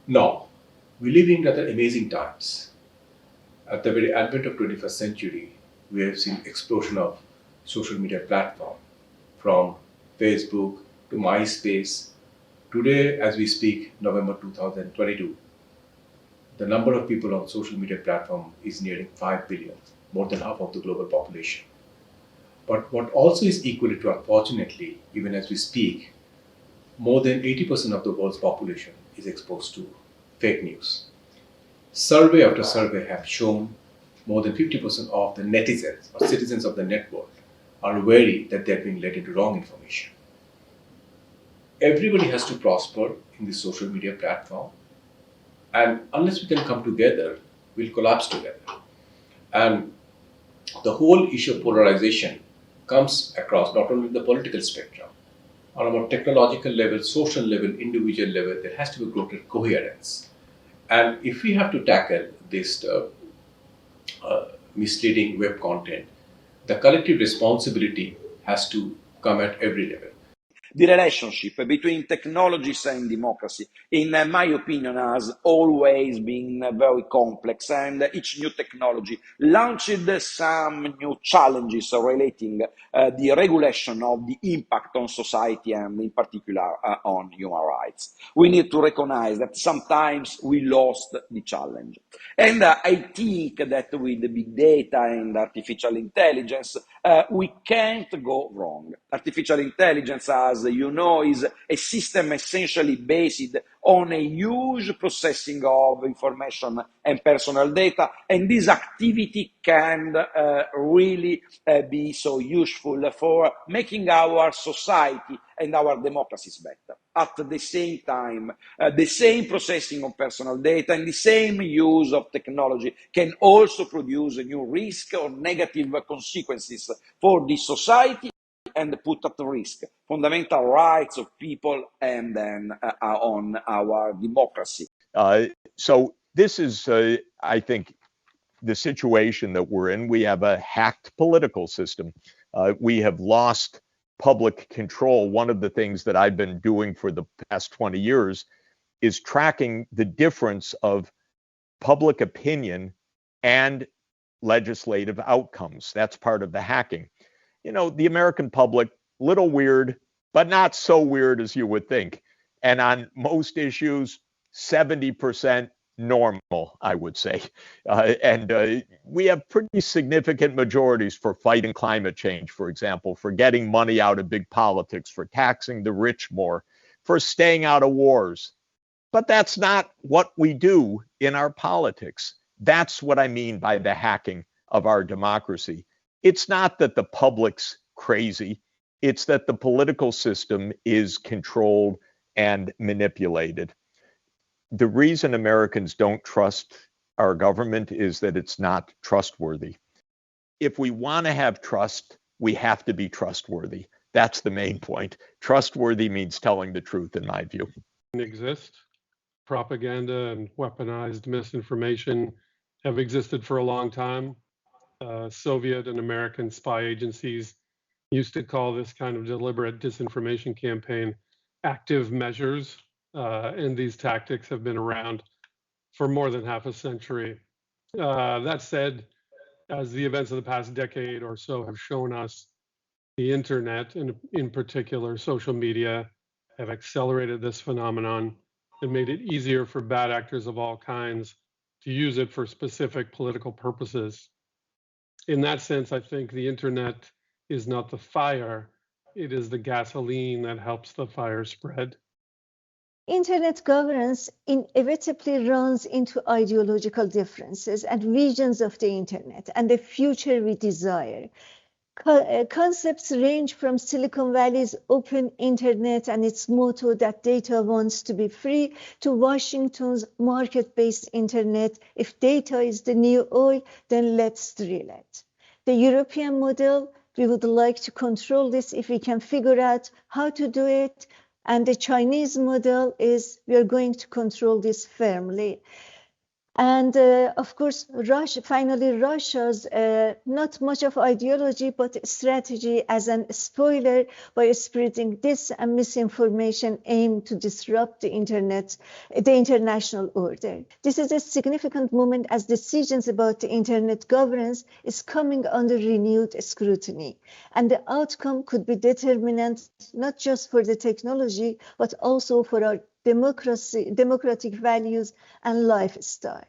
Now, we live in rather amazing times. At the very advent of 21st century, we have seen explosion of social media platform from Facebook to MySpace. Today, as we speak, November 2022, the number of people on social media platform is nearing 5 billion, more than half of the global population. But what also is equally true, unfortunately, even as we speak, more than 80% of the world's population is exposed to fake news. Survey after survey have shown more than 50% of the netizens or citizens of the network are wary that they're being led into wrong information. Everybody has to prosper in this social media platform, and unless we can come together, we'll collapse together. And the whole issue of polarization comes across not only the political spectrum, on a more technological level, social level, individual level, there has to be greater coherence. And if we have to tackle this misleading web content, the collective responsibility has to come at every level. The relationship between technologies and democracy, in my opinion, has always been very complex, and each new technology launched some new challenges relating the regulation of the impact on society and in particular on human rights. We need to recognize that sometimes we lost the challenge. And I think that with the big data and artificial intelligence, we can't go wrong. Artificial intelligence, as you know, is a system essentially based on a huge processing of information and personal data, and this activity can really be so useful for making our society and our democracies better. At the same time, the same processing of personal data and the same use of technology can also produce a new risk or negative consequences for the society and put at risk fundamental rights of people and then on our democracy. So this is, I think, the situation that we're in. We have a hacked political system. We have lost public control. One of the things that I've been doing for the past 20 years is tracking the difference of public opinion and legislative outcomes. That's part of the hacking. You know, the American public, little weird, but not so weird as you would think. And on most issues, 70% normal, I would say. And we have pretty significant majorities for fighting climate change, for example, for getting money out of big politics, for taxing the rich more, for staying out of wars. But that's not what we do in our politics. That's what I mean by the hacking of our democracy. It's not that the public's crazy. It's that the political system is controlled and manipulated. The reason Americans don't trust our government is that it's not trustworthy. If we want to have trust, we have to be trustworthy. That's the main point. Trustworthy means telling the truth, in my view. Exist. Propaganda and weaponized misinformation have existed for a long time. Soviet and American spy agencies used to call this kind of deliberate disinformation campaign active measures, and these tactics have been around for more than half a century. That said, as the events of the past decade or so have shown us, the internet, and in particular social media, have accelerated this phenomenon and made it easier for bad actors of all kinds to use it for specific political purposes. In that sense, I think the internet is not the fire, it is the gasoline that helps the fire spread. Internet governance inevitably runs into ideological differences and visions of the internet and the future we desire. Concepts range from Silicon Valley's open internet and its motto that data wants to be free to Washington's market-based internet. If data is the new oil, then let's drill it. The European model, we would like to control this if we can figure out how to do it. And the Chinese model is we are going to control this firmly. And of course, Russia's not much of ideology, but strategy as a spoiler by spreading this and misinformation aimed to disrupt the international order. This is a significant moment as decisions about the internet governance is coming under renewed scrutiny. And the outcome could be determinant, not just for the technology, but also for our democratic values and lifestyle.